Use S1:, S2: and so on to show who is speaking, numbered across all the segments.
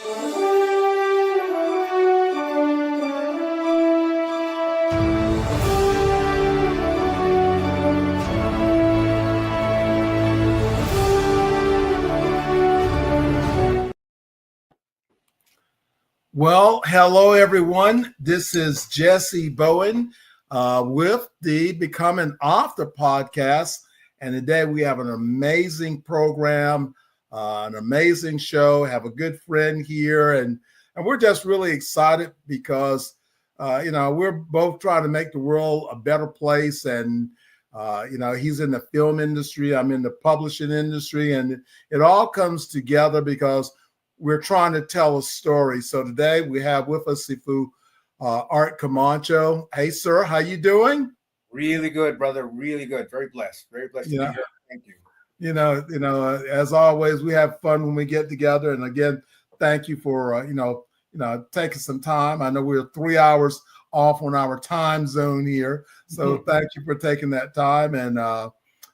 S1: Well, hello, everyone. This is Jessie Bowen with the Becoming Author podcast. And today we have an amazing program, an amazing show. Have a good friend here. And we're just really excited because, we're both trying to make the world a better place. And, he's in the film industry. I'm in the publishing industry. And it all comes together because we're trying to tell a story. So today we have with us Sifu Art Camacho. Hey, sir, how you doing?
S2: Really good, brother. Really good. Very blessed. Very blessed to be here. Thank you.
S1: As always, we have fun when we get together. And again, thank you for taking some time. I know we're 3 hours off on our time zone here, so thank you for taking that time and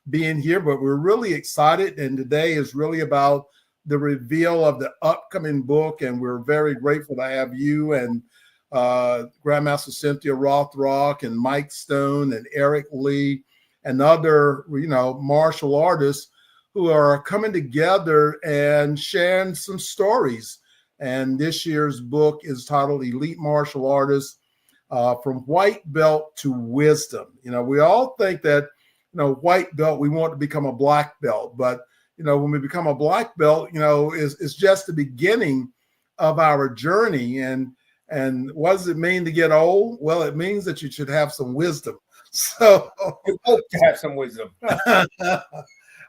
S1: being here. But we're really excited, and today is really about the reveal of the upcoming book, and we're very grateful to have you and Grandmaster Cynthia Rothrock and Mike Stone and Eric Lee and other, martial artists who are coming together and sharing some stories. And this year's book is titled Elite Martial Artists from White Belt to Wisdom. We all think that, white belt, we want to become a black belt, but when we become a black belt, is just the beginning of our journey. And what does it mean to get old? Well, it means that you should have some wisdom. So
S2: you hope to have some wisdom.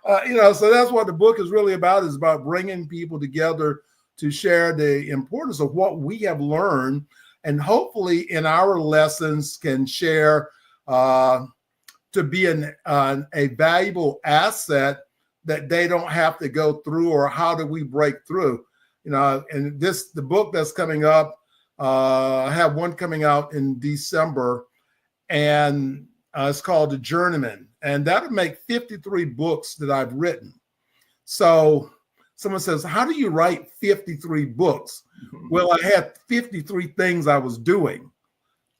S1: So that's what the book is really about, is about bringing people together to share the importance of what we have learned, and hopefully in our lessons can share to be a valuable asset that they don't have to go through, or how do we break through, and the book that's coming up, I have one coming out in December, and it's called The Journeyman, and that'll make 53 books that I've written. So someone says, how do you write 53 books? Well, I had 53 things I was doing.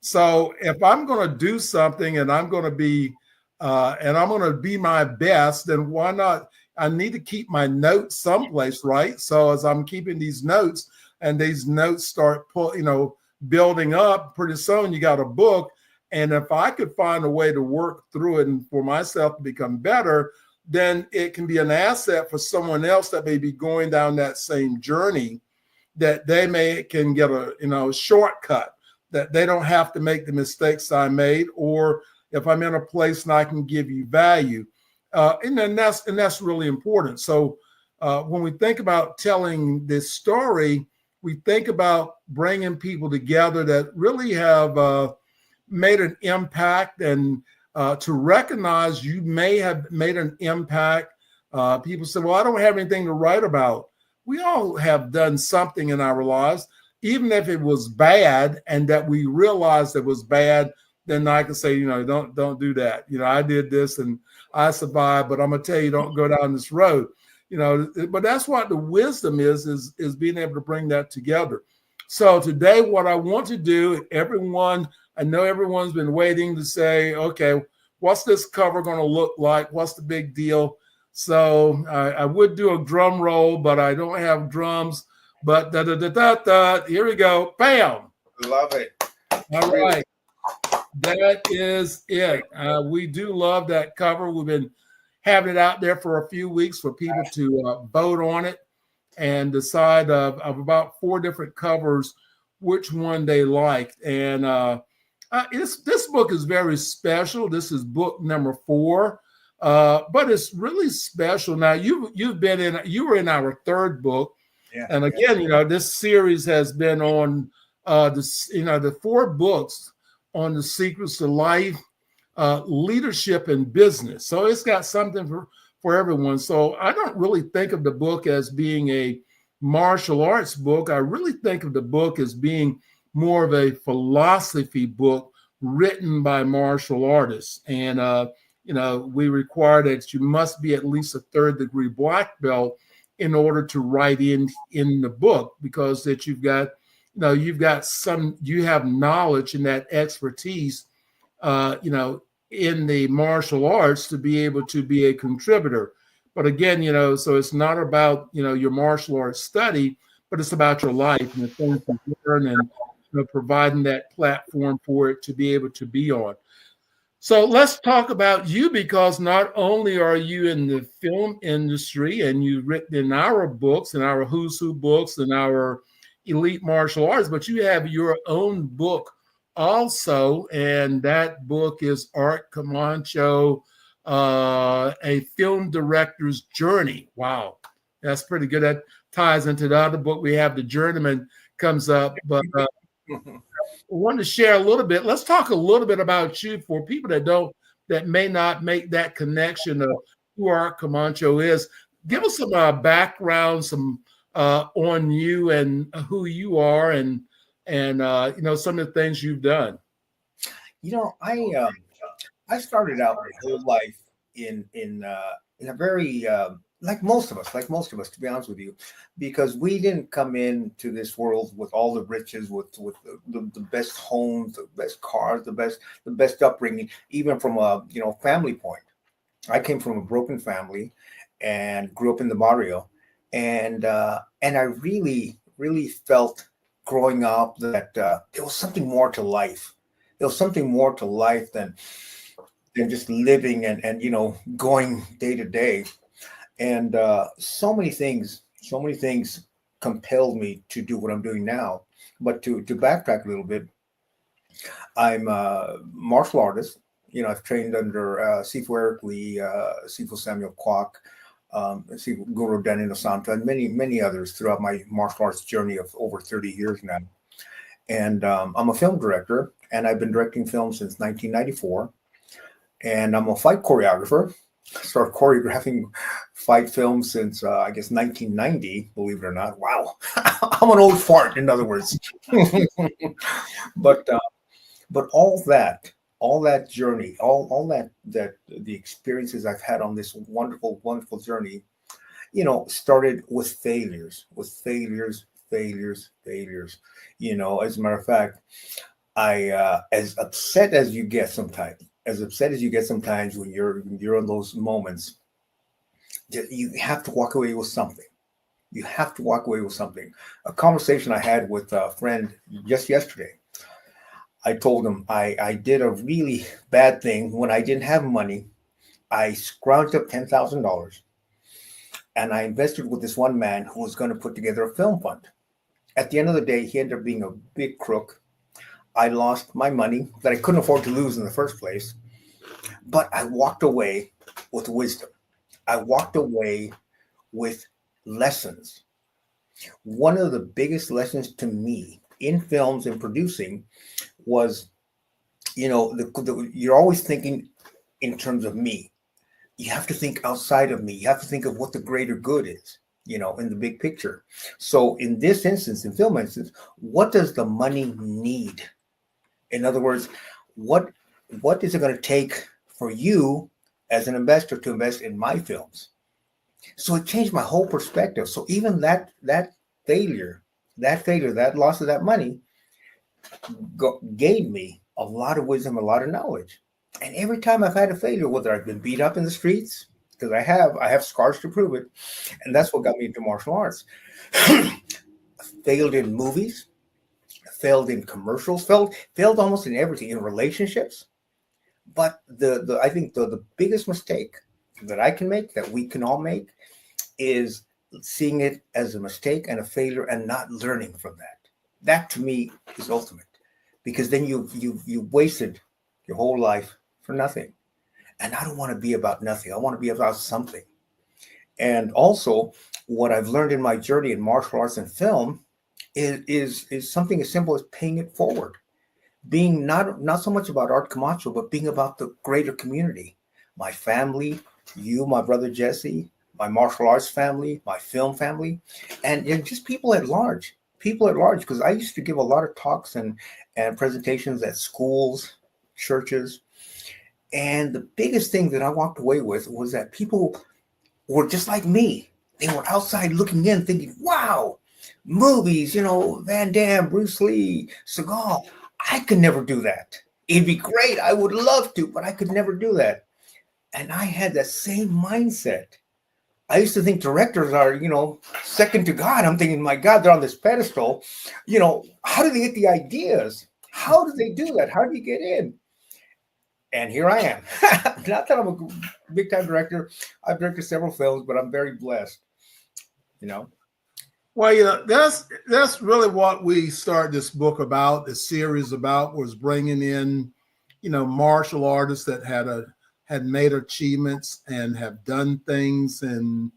S1: So if I'm going to do something and I'm going to be my best, then why not? I need to keep my notes someplace, right? So as I'm keeping these notes, and these notes start building up, pretty soon you got a book. And if I could find a way to work through it and for myself to become better, then it can be an asset for someone else that may be going down that same journey, that they can get a shortcut, that they don't have to make the mistakes I made, or if I'm in a place and I can give you value. And that's really important. So when we think about telling this story, we think about bringing people together that really have made an impact, and to recognize you may have made an impact. People say, well, I don't have anything to write about. We all have done something in our lives, even if it was bad, and that we realized it was bad. Then I can say, don't do that. I did this and I survived, but I'm gonna tell you, don't go down this road. But that's what the wisdom is being able to bring that together. So today, what I want to do, I know everyone's been waiting to say, okay, what's this cover going to look like? What's the big deal? So I would do a drum roll, but I don't have drums. But here we go. Bam!
S2: Love it.
S1: All right. That is it. We do love that cover. We've been having it out there for a few weeks for people to vote on it and decide of about 4 different covers which one they liked. And this book is very special. This is book number 4, but it's really special. Now you were in our 3rd book, and again, this series has been on the 4 books on the secrets to life, leadership, and business. So it's got something for everyone. So I don't really think of the book as being a martial arts book. I really think of the book as being more of a philosophy book written by martial artists. And, we require that you must be at least a 3rd degree black belt in order to write in the book, because that you've got, you have knowledge and that expertise, in the martial arts to be able to be a contributor. But again, so it's not about, your martial arts study, but it's about your life and the things you learn, and providing that platform for it to be able to be on. So let's talk about you, because not only are you in the film industry and you've written in our books and our Who's Who books and our Elite Martial Arts, but you have your own book also, and that book is Art Camacho, A Film Director's Journey. Wow, that's pretty good. That ties into the other book we have, The Journeyman, comes up. But I wanted to share a little bit. Let's talk a little bit about you for people that may not make that connection of who Art Camacho is. Give us some background, some on you and who you are, and some of the things you've done.
S2: I started out my whole life in a very like most of us, to be honest with you, because we didn't come into this world with all the riches, with the best homes, the best cars, the best upbringing, even from a family point. I came from a broken family and grew up in the barrio, and I really felt growing up that there was something more to life. There was something more to life than just living and going day to day. And so many things compelled me to do what I'm doing now. But to backtrack a little bit, I'm a martial artist. I've trained under Sifu Eric Lee, Sifu Samuel Kwok, Sifu Guru Danny Santa, and many others throughout my martial arts journey of over 30 years now. And I'm a film director, and I've been directing films since 1994. And I'm a fight choreographer. I started choreographing fight films since I guess 1990. Believe it or not, wow, I'm an old fart. In other words, but all that journey, all that the experiences I've had on this wonderful journey, started with failures. As a matter of fact, I as upset as you get sometimes when you're in those moments, you have to walk away with something. A conversation I had with a friend just yesterday, I told him I did a really bad thing when I didn't have money. I scrounged up $10,000 and I invested with this one man who was going to put together a film fund. At the end of the day, he ended up being a big crook. I lost my money that I couldn't afford to lose in the first place, but I walked away with wisdom. I walked away with lessons. One of the biggest lessons to me in films and producing was, you're always thinking in terms of me. You have to think outside of me. You have to think of what the greater good is, in the big picture. So in this instance, in film instance, what does the money need? In other words, what is it going to take for you as an investor to invest in my films? So it changed my whole perspective. So even that failure, that loss of that money gave me a lot of wisdom, a lot of knowledge. And every time I've had a failure, whether I've been beat up in the streets, because I have scars to prove it, and that's what got me into martial arts. Failed in movies, failed in commercials, failed almost in everything, in relationships. But I think the biggest mistake that I can make, that we can all make, is seeing it as a mistake and a failure and not learning from that. That to me is ultimate, because then you wasted your whole life for nothing. And I don't want to be about nothing. I want to be about something. And also, what I've learned in my journey in martial arts and film is something as simple as paying it forward. Being not so much about Art Camacho, but being about the greater community. My family, you, my brother Jesse, my martial arts family, my film family, and just people at large. Because I used to give a lot of talks and presentations at schools, churches. And the biggest thing that I walked away with was that people were just like me. They were outside looking in, thinking, "Wow, movies, Van Damme, Bruce Lee, Seagal. I could never do that. It'd be great. I would love to, but I could never do that." And I had that same mindset. I used to think directors are, second to God. I'm thinking, my God, they're on this pedestal. How do they get the ideas? How do they do that? How do you get in? And here I am. Not that I'm a big time director. I've directed several films, but I'm very blessed.
S1: Well, that's really what we started this book about, this series about, was bringing in, martial artists that had made achievements and have done things, and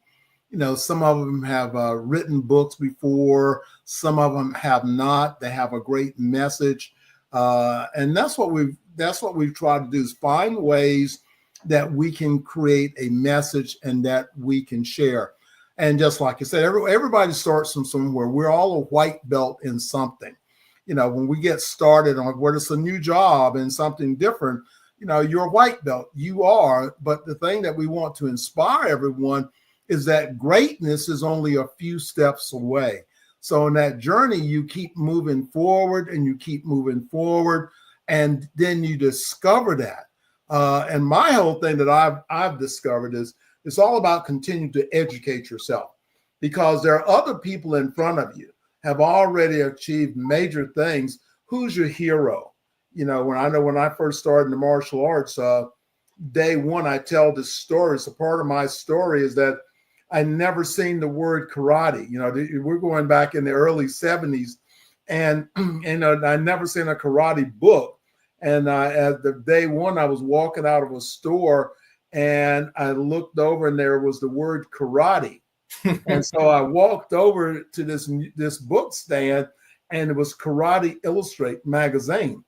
S1: some of them have written books before, some of them have not. They have a great message, and that's what we've tried to do, is find ways that we can create a message and that we can share. And just like I said, everybody starts from somewhere. We're all a white belt in something. When we get started on where it's a new job and something different, you're a white belt. You are. But the thing that we want to inspire everyone is that greatness is only a few steps away. So in that journey, you keep moving forward and you keep moving forward, and then you discover that. And my whole thing that I've discovered is it's all about continuing to educate yourself, because there are other people in front of you have already achieved major things. Who's your hero? When I first started in the martial arts, day one, I tell this story. So part of my story is that I never seen the word karate. We're going back in the early 70s, and I never seen a karate book. And at the day one, I was walking out of a store, and I looked over, and there was the word karate. And so I walked over to this book stand, and it was Karate Illustrate magazine.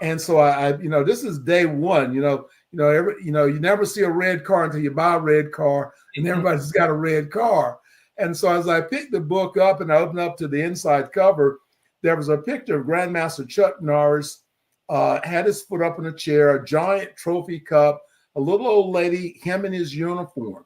S1: And so I this is day one. You never see a red car until you buy a red car, and everybody's got a red car. And so as I picked the book up and I opened up to the inside cover, there was a picture of Grandmaster Chuck Norris, had his foot up in a chair, a giant trophy cup, a little old lady, him in his uniform.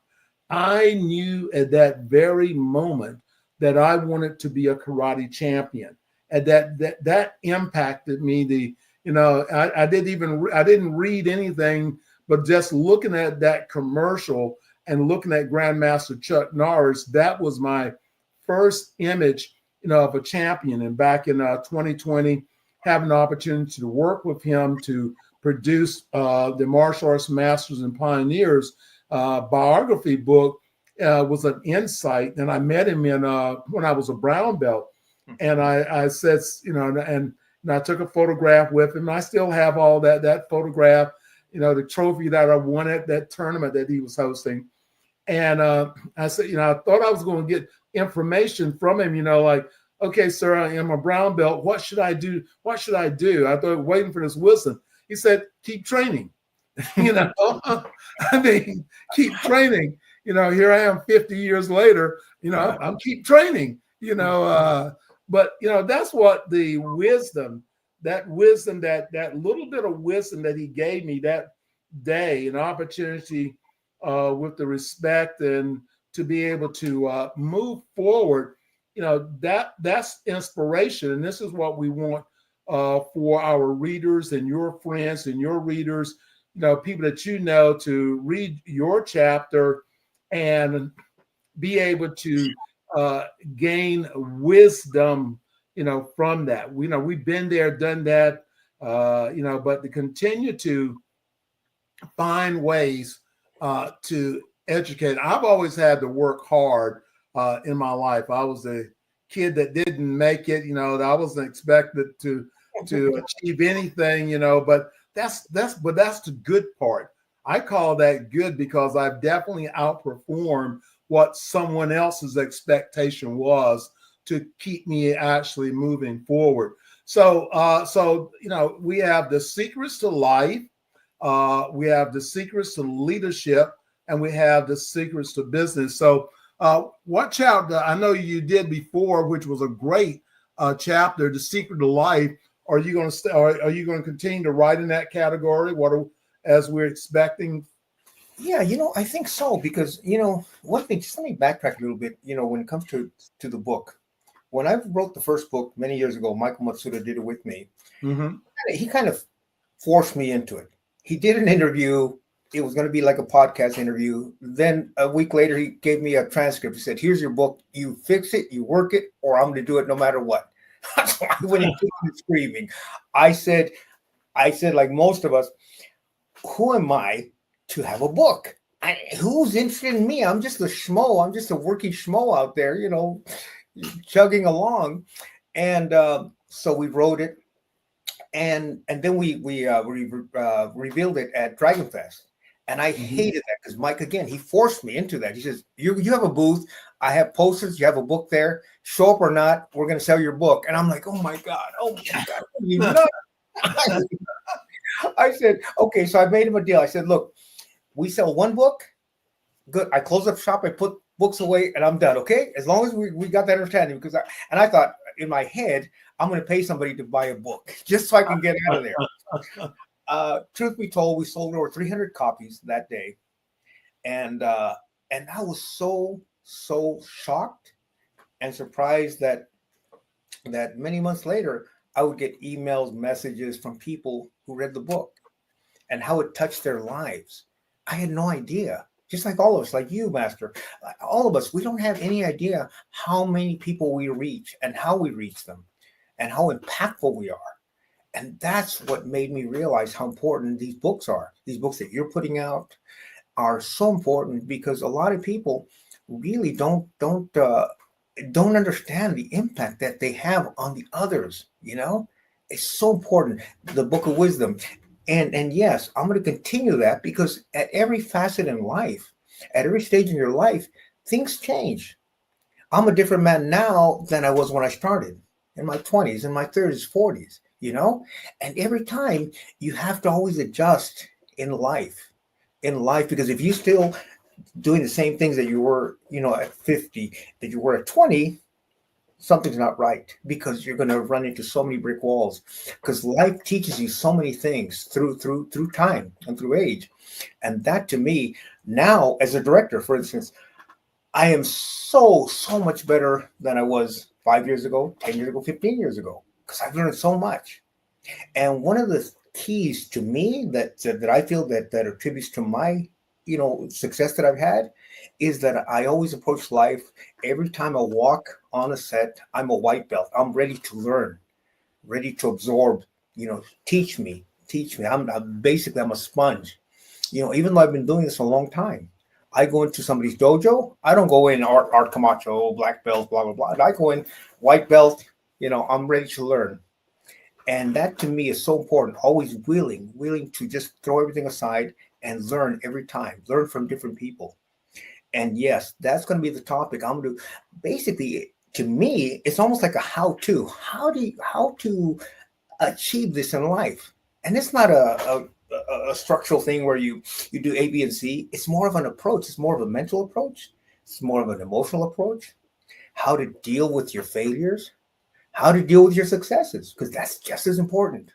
S1: I knew at that very moment that I wanted to be a karate champion, and that impacted me. I didn't read anything, but just looking at that commercial and looking at Grandmaster Chuck Norris, that was my first image, of a champion. And back in 2020, having the opportunity to work with him to produce the Martial Arts Masters and Pioneers biography book was an insight. And I met him when I was a brown belt, and I said, and I took a photograph with him. I still have all that photograph, the trophy that I won at that tournament that he was hosting. And I said, I thought I was going to get information from him, like, okay, sir, I am a brown belt. What should I do? What should I do? I thought, waiting for this wisdom. He said, keep training. Keep training. Here I am 50 years later, I'm keep training, but that's what the wisdom, that little bit of wisdom that he gave me that day, an opportunity with the respect and to be able to move forward, that's inspiration. And this is what we want for our readers and your friends and your readers, people that to read your chapter and be able to gain wisdom, from that. We've been there, done that, but to continue to find ways to educate. I've always had to work hard in my life. I was a kid that didn't make it, I wasn't expected to achieve anything, but that's the good part. I call that good because I've definitely outperformed what someone else's expectation was to keep me actually moving forward. So we have the secrets to life, we have the secrets to leadership, and we have the secrets to business. So what chapter I know you did before, which was a great chapter, The Secret to Life. Are you going to continue to write in that category? As we're expecting?
S2: Yeah, I think so because one thing. Just let me backtrack a little bit. When it comes to the book, when I wrote the first book many years ago, Michael Matsuda did it with me.
S1: Mm-hmm.
S2: He kind of forced me into it. He did an interview. It was going to be like a podcast interview. Then a week later, he gave me a transcript. He said, "Here's your book. You fix it, you work it, or I'm going to do it no matter what." So I went into it screaming. I said, like most of us, who am I to have a book? Who's interested in me? I'm just a schmo. I'm just a working schmo out there, chugging along. And so we wrote it, and then we revealed it at Dragon Fest. And I
S1: Mm-hmm.
S2: hated that because Mike, again, he forced me into that. He says, you have a booth. I have posters. You have a book there. Show up or not, we're going to sell your book. And I'm like, oh my God. You nuts. I said, okay. So I made him a deal. I said, look, we sell one book. Good. I close up shop. I put books away and I'm done. Okay. As long as we got that understanding, because I thought in my head, I'm going to pay somebody to buy a book just so I can get out of there. Truth be told, we sold over 300 copies that day. And I was so shocked and surprised that many months later, I would get emails, messages from people who read the book and how it touched their lives. I had no idea. Just like all of us, like you, Master, all of us, we don't have any idea how many people we reach and how we reach them and how impactful we are. And that's what made me realize how important these books are. These books that you're putting out are so important because a lot of people really don't understand the impact that they have on the others. It's so important. The Book of Wisdom, and yes, I'm going to continue that because at every facet in life, at every stage in your life, things change. I'm a different man now than I was when I started in my 20s, in my 30s, 40s, and every time you have to always adjust in life because if you still doing the same things that you were, at 50, that you were at 20, something's not right because you're going to run into so many brick walls because life teaches you so many things through time and through age. And that to me now as a director, for instance, I am so much better than I was 5 years ago, 10 years ago, 15 years ago because I've learned so much. And one of the keys to me that I feel that attributes to my success that I've had is that I always approach life. Every time I walk on a set, I'm a white belt. I'm ready to learn, ready to absorb. Teach me. I'm a sponge. Even though I've been doing this a long time, I go into somebody's dojo. I don't go in Art Camacho, black belt, blah blah blah. I go in white belt. I'm ready to learn. And that to me is so important. Always willing to just throw everything aside and learn every time, learn from different people. And yes, that's going to be the topic. I'm going to basically, to me, it's almost like a how-to. How to achieve this in life? And it's not a structural thing where you do A, B, and C. It's more of an approach. It's more of a mental approach. It's more of an emotional approach. How to deal with your failures, how to deal with your successes, because that's just as important.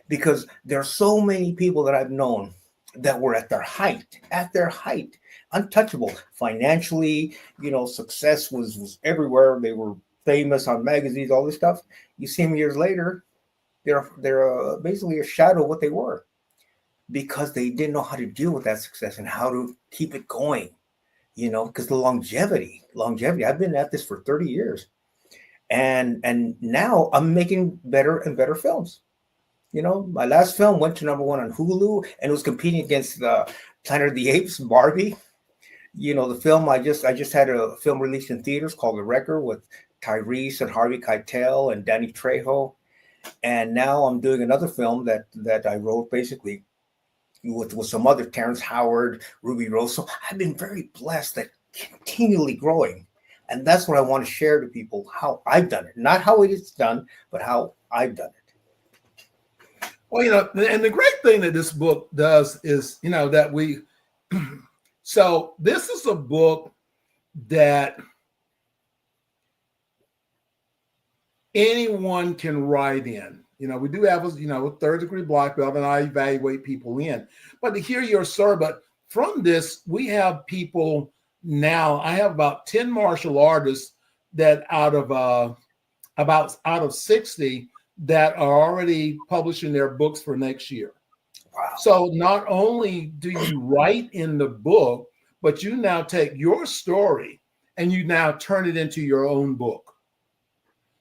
S2: Because there are so many people that I've known that were at their height, untouchable financially. Success was everywhere. They were famous on magazines, all this stuff. You see them years later, they're basically a shadow of what they were because they didn't know how to deal with that success and how to keep it going. Because the longevity. I've been at this for 30 years and now I'm making better and better films. My last film went to number one on Hulu and it was competing against the Planet of the Apes, Barbie. The film I just had a film released in theaters called The Wrecker with Tyrese and Harvey Keitel and Danny Trejo. And now I'm doing another film that I wrote basically with some other Terrence Howard, Ruby Rose. So I've been very blessed that continually growing. And that's what I want to share to people, how I've done it. Not how it is done, but how I've done it.
S1: Well, and the great thing that this book does is, that we, so this is a book that anyone can write in. We do have a third degree black belt, and I evaluate people in. But to hear your story, but from this, we have people now. I have about 10 martial artists that out of 60 that are already publishing their books for next year.
S2: Wow.
S1: So not only do you write in the book, but you now take your story and you now turn it into your own book.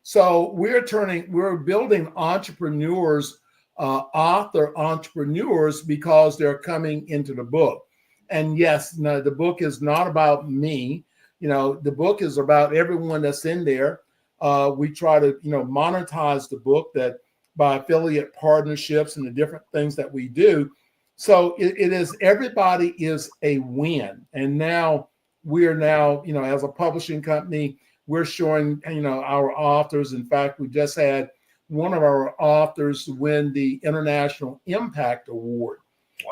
S1: So we're building entrepreneurs, author entrepreneurs, because they're coming into the book. And yes, no, the book is not about me. The book is about everyone that's in there. We try to, monetize the book that by affiliate partnerships and the different things that we do. So it is, everybody is a win. And now we're as a publishing company, we're showing, our authors. In fact, we just had one of our authors win the International Impact Award,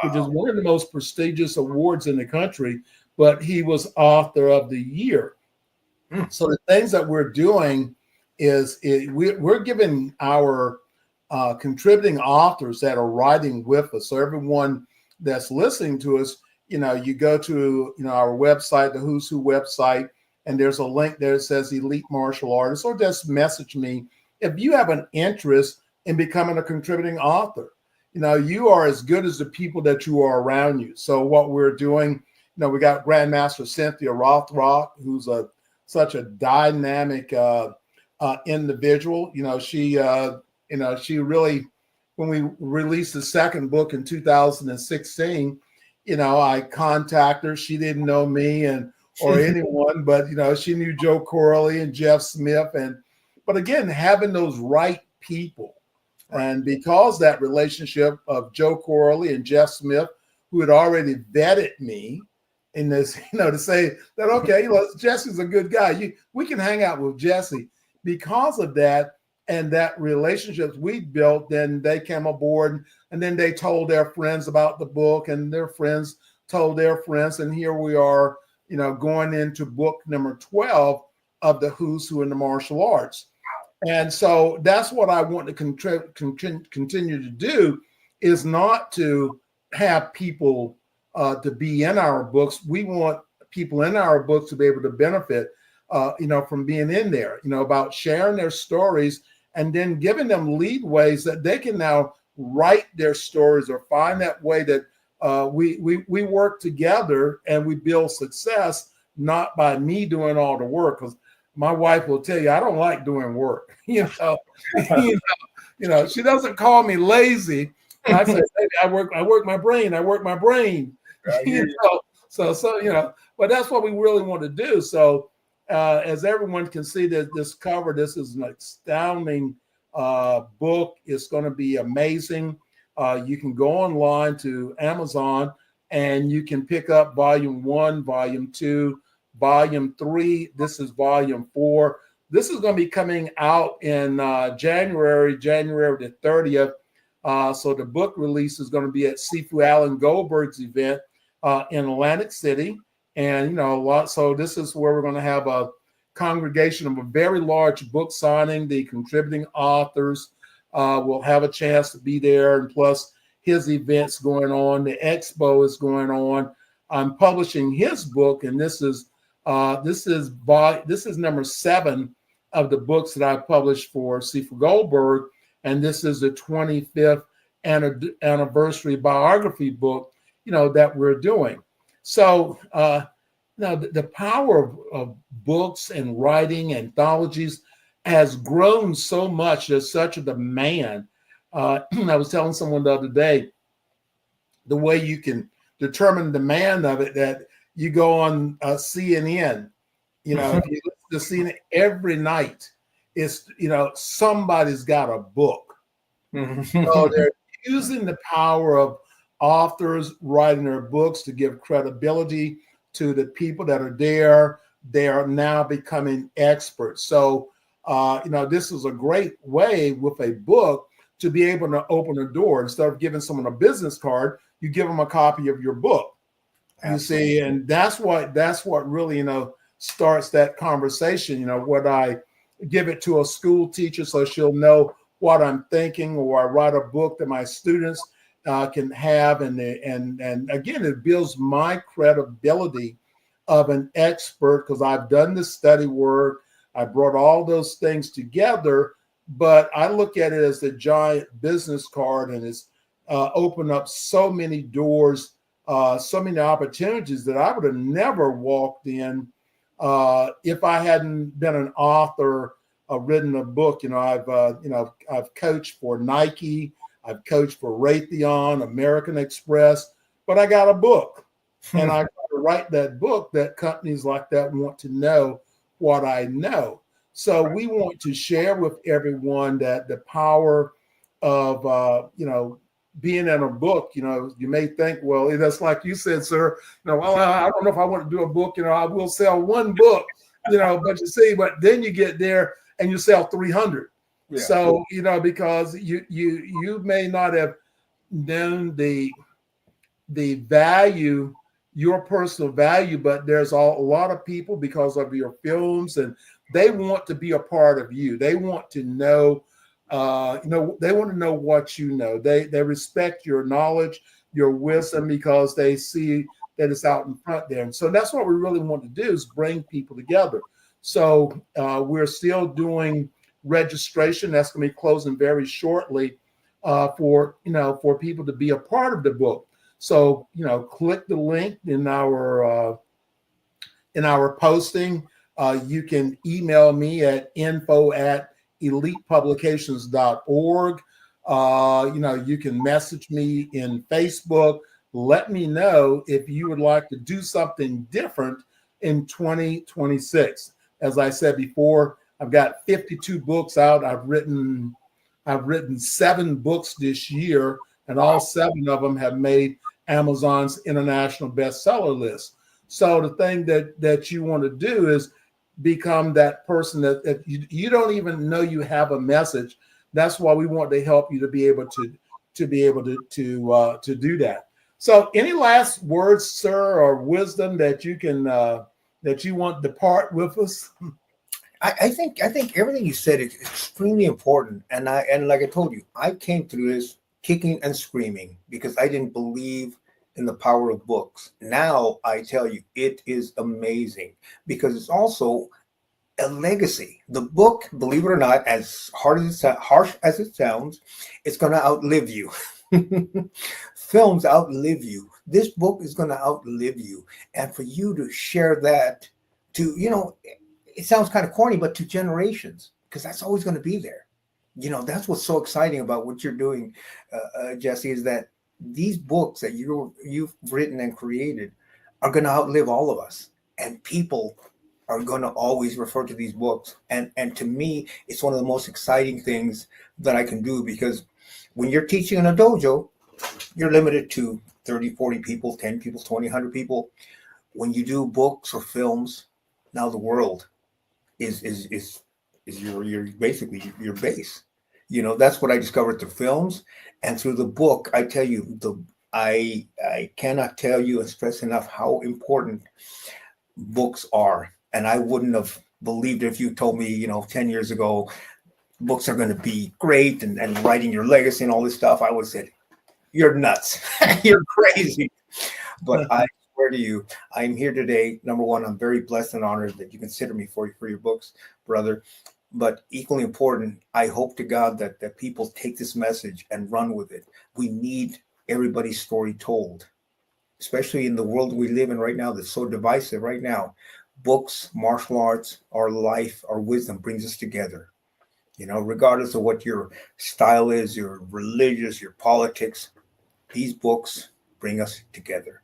S1: which is one of the most prestigious awards in the country, but he was Author of the Year. So the things that we're doing is we're giving our contributing authors that are writing with us. So everyone that's listening to us, you go to our website, the Who's Who website, and there's a link there that says Elite Martial Artists, or just message me if you have an interest in becoming a contributing author. You are as good as the people that you are around you. So what we're doing, we got Grandmaster Cynthia Rothrock, who's such a dynamic individual. She really, when we released the second book in 2016, I contacted her. She didn't know me or anyone, but she knew Joe Corley and Jeff Smith. But again, having those right people. And because that relationship of Joe Corley and Jeff Smith, who had already vetted me in this, to say that, okay, Jesse's a good guy. We can hang out with Jesse. Because of that and that relationships we built, then they came aboard, and then they told their friends about the book, and their friends told their friends. And here we are, going into book number 12 of the Who's Who in the Martial Arts. And so that's what I want to continue to do, is not to have people to be in our books. We want people in our books to be able to benefit, from being in there, about sharing their stories and then giving them leadways that they can now write their stories, or find that way that we work together and we build success, not by me doing all the work. Because my wife will tell you, I don't like doing work. She doesn't call me lazy. I say, hey, I work my brain. But that's what we really want to do. So as everyone can see, that this cover, this is an astounding book. It's going to be amazing. You can go online to Amazon and you can pick up volume 1, volume 2, volume 3. This is volume 4. This is going to be coming out in January the 30th. So the book release is going to be at Sifu Alan Goldberg's event in Atlantic City. And, so this is where we're going to have a congregation of a very large book signing. The contributing authors will have a chance to be there. And plus his events going on. The expo is going on. I'm publishing his book, and this is number 7 of the books that I published for Sifu Goldberg. And this is the 25th anniversary biography book, that we're doing. So now the power of books and writing, anthologies, has grown so much. There's such a demand. I was telling someone the other day, the way you can determine the demand of it, that you go on CNN, if you listen to CNN every night, it's, somebody's got a book. So they're using the power of authors writing their books to give credibility to the people that are there. They are now becoming experts. So, this is a great way with a book to be able to open a door. Instead of giving someone a business card, you give them a copy of your book. Absolutely. You see, and that's what really, starts that conversation. What I give it to a school teacher so she'll know what I'm thinking, or I write a book that my students can have, and again, it builds my credibility of an expert because I've done the study work. I brought all those things together, but I look at it as a giant business card, and it's opened up so many doors, so many opportunities that I would have never walked in if I hadn't been an author, written a book. I've coached for Nike, I've coached for Raytheon, American Express, but I got a book, and I got to write that book that companies like that want to know what I know. So we want to share with everyone that the power of being in a book. You may think, well, that's like you said, sir. Well, I don't know if I want to do a book. I will sell one book. But you see, but then you get there and you sell 300. Yeah. So because you may not have known the value, your personal value, but there's a lot of people because of your films, and they want to be a part of you. They want to know, they want to know what you know. They respect your knowledge, your wisdom, because they see that it's out in front there. And so that's what we really want to do, is bring people together. So we're still doing registration. That's going to be closing very shortly for people to be a part of the book. So, click the link in our posting. You can email me at info@elitepublications.org. You can message me in Facebook. Let me know if you would like to do something different in 2026. As I said before, I've got 52 books out. I've written 7 books this year, and all 7 of them have made Amazon's international bestseller list. So the thing that you want to do is become that person that you don't even know you have a message. That's why we want to help you to be able to do that. So any last words, sir, or wisdom that you can that you want to part with us?
S2: I think everything you said is extremely important, and like I told you, I came through this kicking and screaming because I didn't believe in the power of books. Now I tell you, it is amazing because it's also a legacy. The book, believe it or not, as harsh as it sounds, it's going to outlive you. Films outlive you. This book is going to outlive you, and for you to share that to, it sounds kind of corny, but to generations, because that's always going to be there. That's what's so exciting about what you're doing, Jessie, is that these books that you've written and created are going to outlive all of us, and people are going to always refer to these books. And to me, it's one of the most exciting things that I can do, because when you're teaching in a dojo, you're limited to 30, 40 people, 10 people, 20, 100 people. When you do books or films, now the world is your basically your base. That's what I discovered through films and through the book. I tell you, I cannot tell you and stress enough how important books are. And I wouldn't have believed if you told me, 10 years ago, books are going to be great and writing your legacy and all this stuff. I would have said, you're nuts. You're crazy. But I swear to you, I'm here today. Number one, I'm very blessed and honored that you consider me for your books, brother. But equally important, I hope to God that people take this message and run with it. We need everybody's story told, especially in the world we live in right now that's so divisive right now. Books, martial arts, our life, our wisdom brings us together. Regardless of what your style is, your religious, your politics, these books bring us together.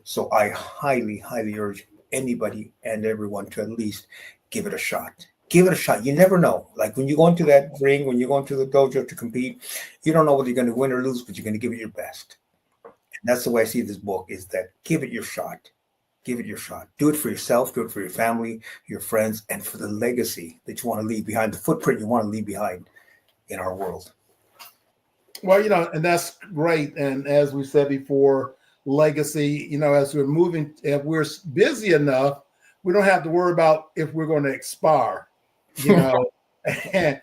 S2: So I highly, highly urge anybody and everyone to at least give it a shot. Give it a shot. You never know. Like when you go into that ring, when you go into the dojo to compete, you don't know whether you're going to win or lose, but you're going to give it your best. And that's the way I see this book, is that give it your shot. Give it your shot. Do it for yourself. Do it for your family, your friends, and for the legacy that you want to leave behind, the footprint you want to leave behind in our world.
S1: Well, and that's great. And as we said before, legacy, as we're moving, if we're busy enough, we don't have to worry about if we're going to expire, and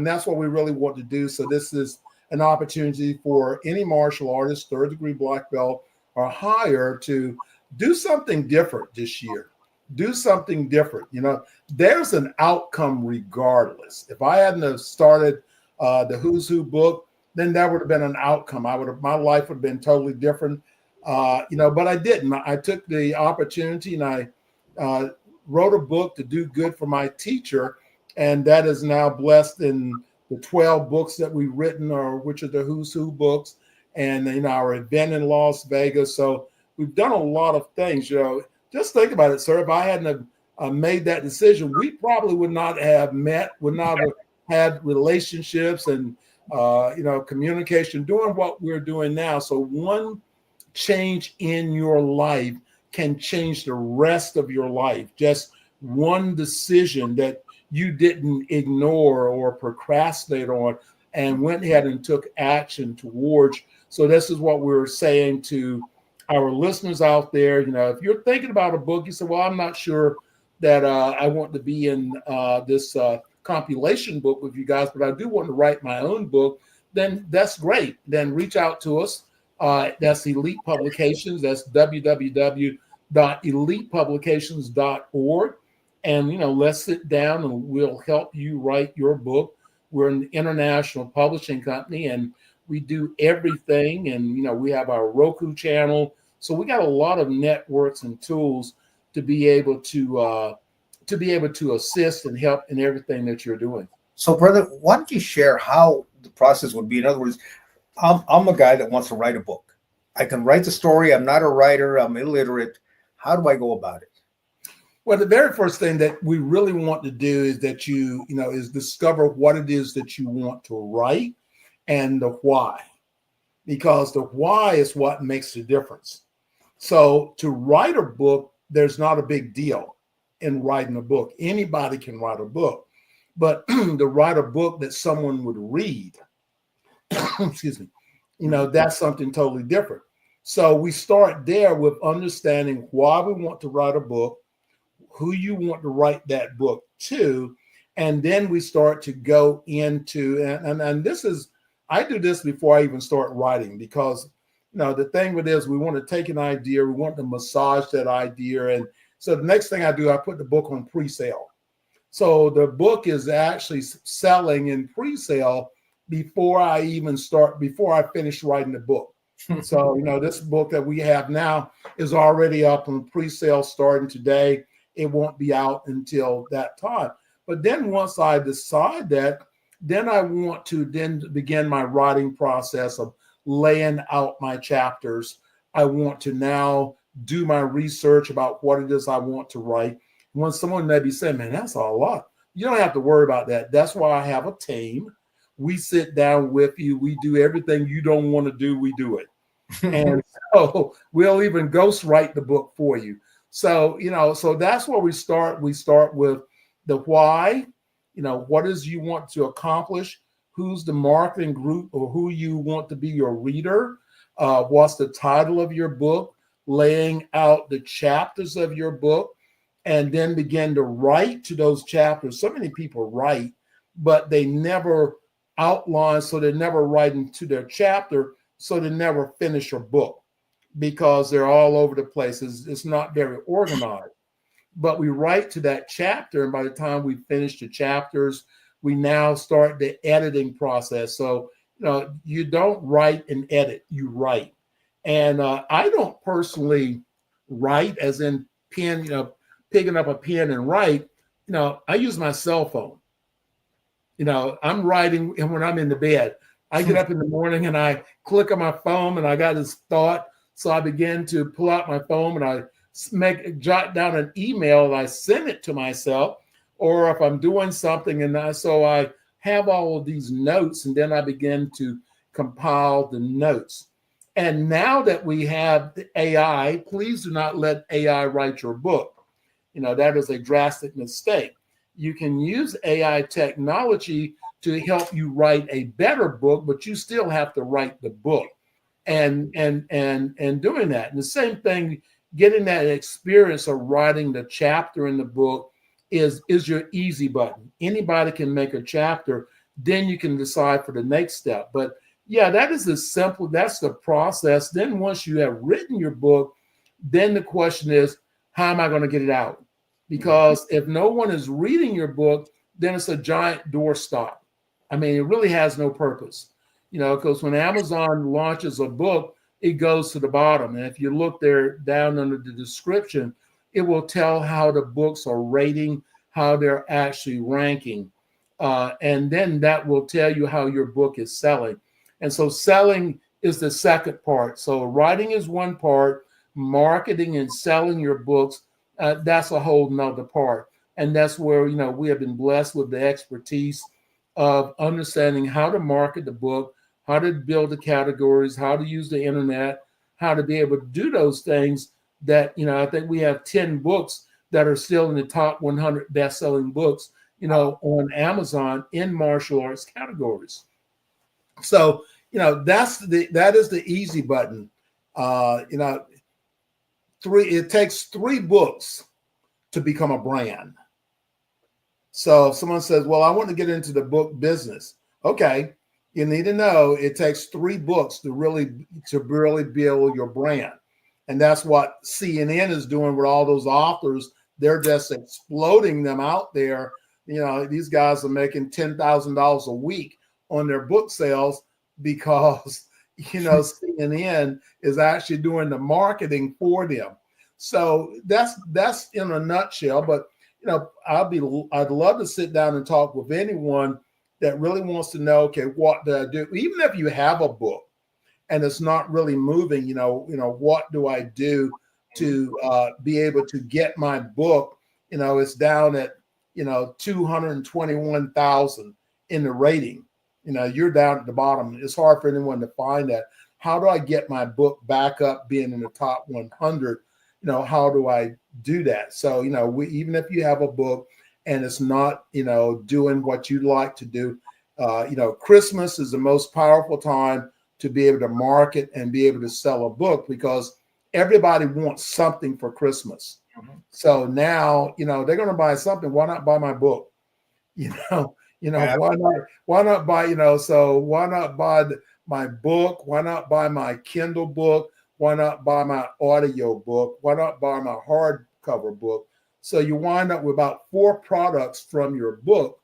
S1: that's what we really want to do. So this is an opportunity for any martial artist, third degree black belt or higher, to do something different this year. Do something different. You know, there's an outcome regardless. If I hadn't have started the Who's Who book, then that would have been an outcome. My life would have been totally different. You know, but I didn't. I took the opportunity and I wrote a book to do good for my teacher, and that is now blessed in the 12 books that we've written, or which are the Who's Who books, and you know, our event in Las Vegas. So we've done a lot of things. You know, just think about it, sir. If I hadn't have made that decision, we probably would not have met, would not have had relationships and you know, communication, doing what we're doing now. So one change in your life can change the rest of your life. Just one decision that you didn't ignore or procrastinate on and went ahead and took action towards. So this is what we're saying to our listeners out there. You know, if you're thinking about a book, you say, well, I'm not sure that I want to be in this compilation book with you guys, but I do want to write my own book, then that's great. Then reach out to us. That's Elite Publications. That's www.elitepublications.org. And, you know, let's sit down and we'll help you write your book. We're an international publishing company and we do everything. And, you know, we have our Roku channel. So we got a lot of networks and tools to be able to assist and help in everything that you're doing.
S2: So, brother, why don't you share how the process would be? In other words, I'm a guy that wants to write a book. I can write the story. I'm not a writer. I'm illiterate. How do I go about it?
S1: Well, the very first thing that we really want to do is that is discover what it is that you want to write and the why, because the why is what makes the difference. So to write a book, there's not a big deal in writing a book. Anybody can write a book, but to write a book that someone would read, excuse me, you know, that's something totally different. So we start there with understanding why we want to write a book, who you want to write that book to, and then we start to go into, and this is, I do this before I even start writing, because, you know, the thing with this, we want to take an idea, we want to massage that idea, and so the next thing I do, I put the book on pre-sale. So the book is actually selling in pre-sale before I finish writing the book. So, you know, this book that we have now is already up on pre-sale starting today. It won't be out until that time. But then once I decide that, then I want to then begin my writing process of laying out my chapters. I want to now do my research about what it is I want to write. When someone may be saying, man, that's a lot. You don't have to worry about that. That's why I have a team. We sit down with you. We do everything you don't want to do. We do it. And so we'll even ghostwrite the book for you. So, you know, so that's where we start. We start with the why, you know, what is you want to accomplish, who's the marketing group or who you want to be your reader, what's the title of your book, laying out the chapters of your book, and then begin to write to those chapters. So many people write, but they never outline, so they never write into their chapter, so they never finish a book because they're all over the place. It's not very organized. But we write to that chapter, and by the time we finish the chapters, we now start the editing process. So, you know, you don't write and edit, you write. And I don't personally write as in pen, you know, picking up a pen and write. You know, I use my cell phone. You know, I'm writing, and when I'm in the bed, I get up in the morning and I click on my phone and I got this thought. So I begin to pull out my phone and I jot down an email and I send it to myself. Or if I'm doing something so I have all of these notes, and then I begin to compile the notes. And now that we have the AI, please do not let AI write your book. You know, that is a drastic mistake. You can use AI technology to help you write a better book, but you still have to write the book. And doing that. And the same thing, getting that experience of writing the chapter in the book is your easy button. Anybody can make a chapter, then you can decide for the next step. But yeah, that is the simple, that's the process. Then once you have written your book, then the question is, how am I going to get it out? Because if no one is reading your book, then it's a giant doorstop. I mean, it really has no purpose, because when Amazon launches a book, it goes to the bottom. And if you look there down under the description, it will tell how the books are rating, how they're actually ranking. And then that will tell you how your book is selling. And so selling is the second part. So writing is one part, marketing and selling your books, that's a whole nother part. And that's where, we have been blessed with the expertise of understanding how to market the book, how to build the categories, how to use the internet, how to be able to do those things that, I think we have 10 books that are still in the top 100 best-selling books, on Amazon in martial arts categories. So, that is the easy button. It takes 3 books to become a brand. So if someone says, well, I want to get into the book business. Okay. You need to know it takes 3 books to really build your brand. And that's what CNN is doing with all those authors. They're just exploding them out there. These guys are making $10,000 a week on their book sales because, CNN is actually doing the marketing for them. So that's in a nutshell. But I'd love to sit down and talk with anyone that really wants to know, okay, what do I do? Even if you have a book and it's not really moving, what do I do to be able to get my book? It's down at 221,000 in the rating. You're down at the bottom. It's hard for anyone to find that. How do I get my book back up being in the top 100? How do I do that? So, even if you have a book and it's not, doing what you'd like to do, Christmas is the most powerful time to be able to market and be able to sell a book because everybody wants something for Christmas. Mm-hmm. So now, they're going to buy something. Why not buy my book? Why not buy, so why not buy my book? Why not buy my Kindle book? Why not buy my audio book? Why not buy my hardcover book? So you wind up with about 4 products from your book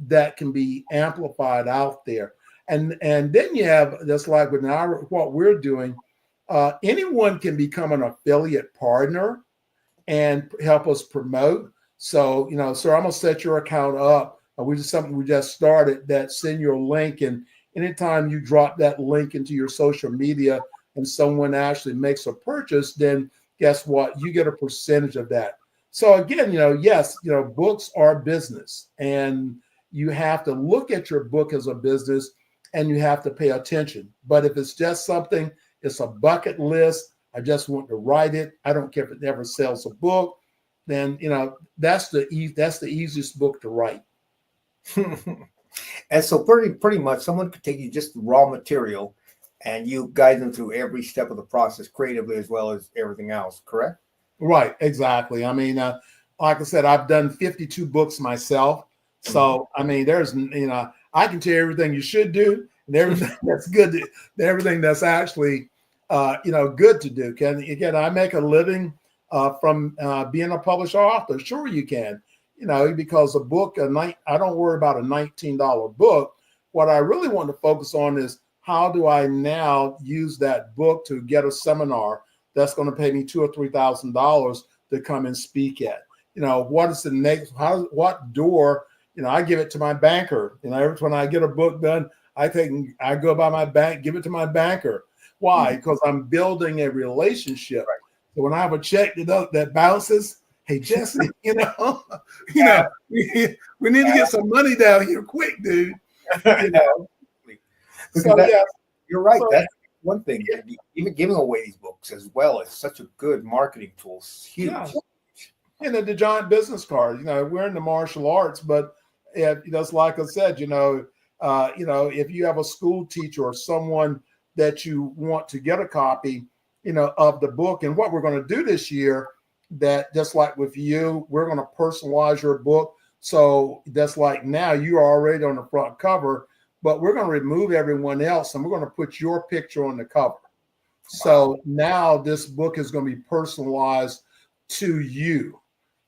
S1: that can be amplified out there. And then you have, just like with what we're doing, anyone can become an affiliate partner and help us promote. So, sir, I'm going to set your account up. We just started that, send your link. And anytime you drop that link into your social media and someone actually makes a purchase, then guess what? You get a percentage of that. So again, yes, books are business and you have to look at your book as a business and you have to pay attention. But if it's just something, it's a bucket list, I just want to write it, I don't care if it never sells a book, then, that's the easiest book to write.
S2: And so pretty much someone could take you just raw material and you guide them through every step of the process creatively as well as everything else, correct?
S1: Right, exactly. I mean, like I said, I've done 52 books myself. So, I mean, there's, I can tell you everything you should do and everything that's good, everything that's actually, good to do. Again, I make a living from being a published author. Sure, you can. Because a book, I don't worry about a $19 book. What I really want to focus on is how do I now use that book to get a seminar that's going to pay me $2,000 or $3,000 to come and speak at? What is the next? What door? I give it to my banker. Every time I get a book done, I go by my bank, give it to my banker. Why? Because I'm building a relationship. Right. So when I have a check that bounces, hey, Jessie, we need to get some money down here quick, dude.
S2: So, yeah, you're right. So, that's one thing. Yeah. Even giving away these books as well is such a good marketing tool. It's huge.
S1: Yeah. The giant business card. We're in the martial arts, but that's like I said. If you have a school teacher or someone that you want to get a copy, of the book, and what we're going to do this year. That just like with you, we're going to personalize your book. So that's like now you're already on the front cover, but we're going to remove everyone else and we're going to put your picture on the cover. So now this book is going to be personalized to you.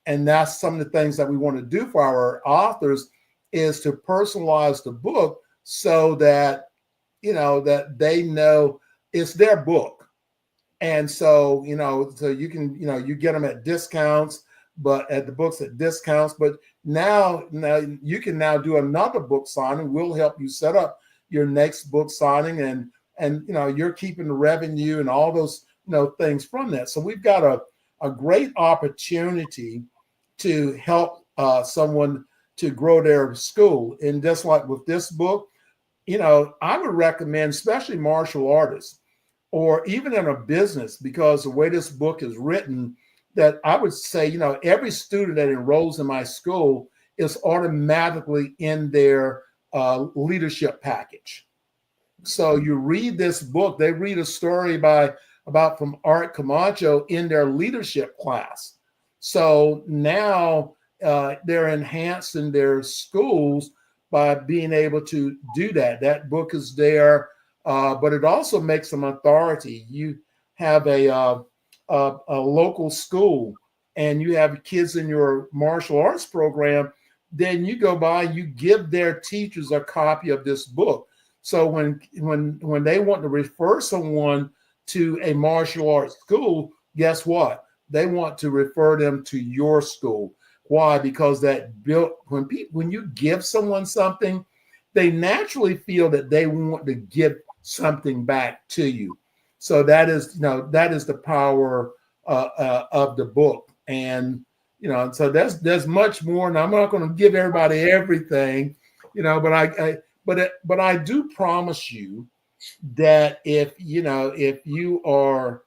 S1: And that's some of the things that we want to do for our authors is to personalize the book so that, that they know it's their book. And so, so you can, you get them at discounts, but at the books at discounts. But now you can now do another book signing. We'll help you set up your next book signing, and you're keeping the revenue and all those things from that. So we've got a great opportunity to help someone to grow their school. And just like with this book, I would recommend, especially martial artists or even in a business, because the way this book is written, that I would say, every student that enrolls in my school is automatically in their leadership package. So you read this book, they read a story from Art Camacho in their leadership class. So now they're enhancing their schools by being able to do that. That book is there, but it also makes them authority. You have a local school and you have kids in your martial arts program, then you go by, you give their teachers a copy of this book. So when they want to refer someone to a martial arts school, guess what? They want to refer them to your school. Why? Because when you give someone something, they naturally feel that they want to give something back to you. So that is the power of the book. And so there's much more. And I'm not going to give everybody everything, but I do promise you that if you are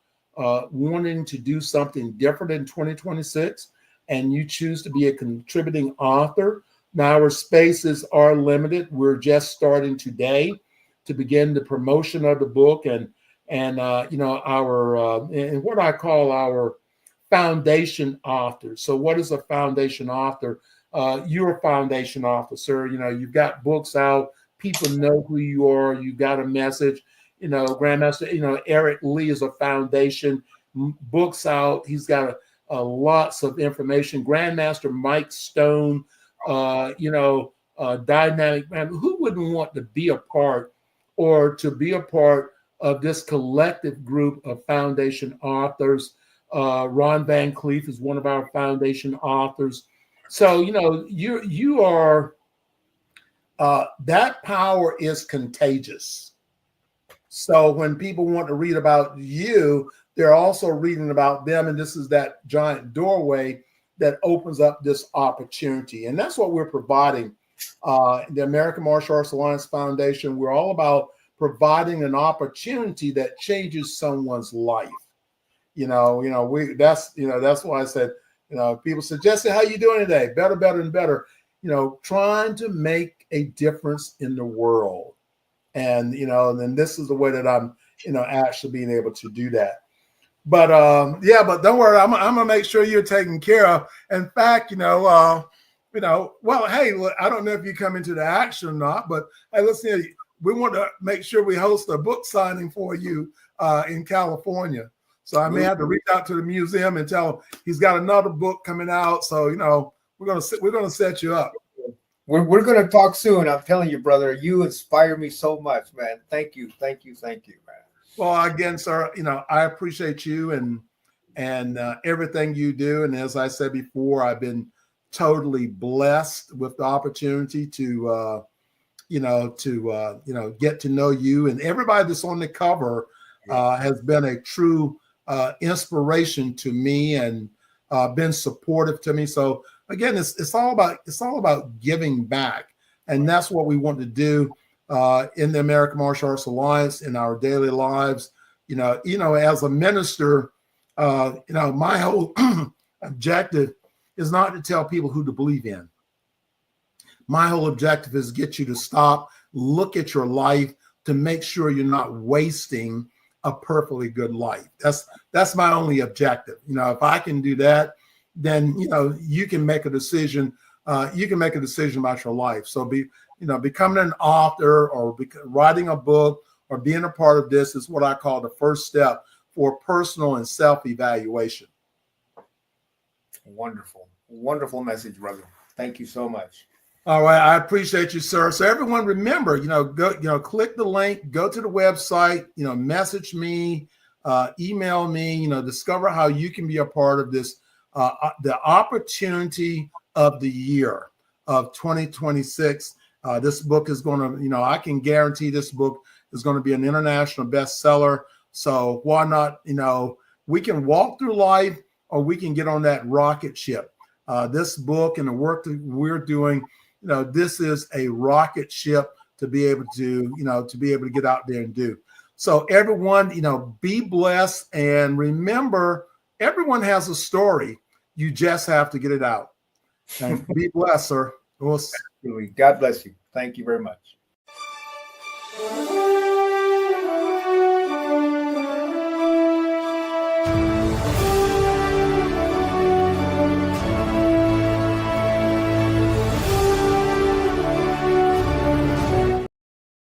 S1: wanting to do something different in 2026 and you choose to be a contributing author, now our spaces are limited. We're just starting today to begin the promotion of the book and our and what I call our foundation authors. So what is a foundation author? You're a foundation author, sir. You've got books out. People know who you are. You got a message. Grandmaster, Eric Lee is a foundation. Books out. He's got lots of information. Grandmaster Mike Stone, dynamic man. Who wouldn't want to be a part of this collective group of foundation authors? Ron Van Cleef is one of our foundation authors. So, you are, that power is contagious. So when people want to read about you, they're also reading about them. And this is that giant doorway that opens up this opportunity. And that's what we're providing. The American Martial Arts Alliance Foundation, we're all about providing an opportunity that changes someone's life. That's why I said, people say, Jesse, how you doing today? Better, better, and better. Trying to make a difference in the world. And, then this is the way that I'm, actually being able to do that. But, but don't worry, I'm going to make sure you're taken care of. In fact, well, hey, look, I don't know if you come into the action or not, but hey, listen, we want to make sure we host a book signing for you in California. So I may have to reach out to the museum and tell him he's got another book coming out. So, we're going to set you up.
S2: We're going to talk soon. I'm telling you, brother, you inspire me so much, man. Thank you, man.
S1: Well, again, sir, I appreciate you and everything you do. And as I said before, I've been totally blessed with the opportunity to get to know you, and everybody that's on the cover has been a true inspiration to me and been supportive to me. So again, it's all about giving back, and that's what we want to do in the American Martial Arts Alliance in our daily lives. As a minister, my whole objective is not to tell people who to believe in. My whole objective is get you to stop, look at your life to make sure you're not wasting a perfectly good life. That's my only objective. If I can do that, then you can make a decision. You can make a decision about your life. So becoming an author or writing a book or being a part of this is what I call the first step for personal and self-evaluation.
S2: Wonderful, wonderful message, brother. Thank you so much.
S1: All right, I appreciate you, sir. So everyone, remember, go, click the link, go to the website, message me, email me, discover how you can be a part of this, the opportunity of the year of 2026. This book is going to, I can guarantee this book is going to be an international bestseller. So why not, we can walk through life or we can get on that rocket ship. This book and the work that we're doing, this is a rocket ship to be able to, to get out there and do. So everyone, be blessed. And remember, everyone has a story. You just have to get it out. And be blessed, sir.
S2: God bless you. Thank you very much.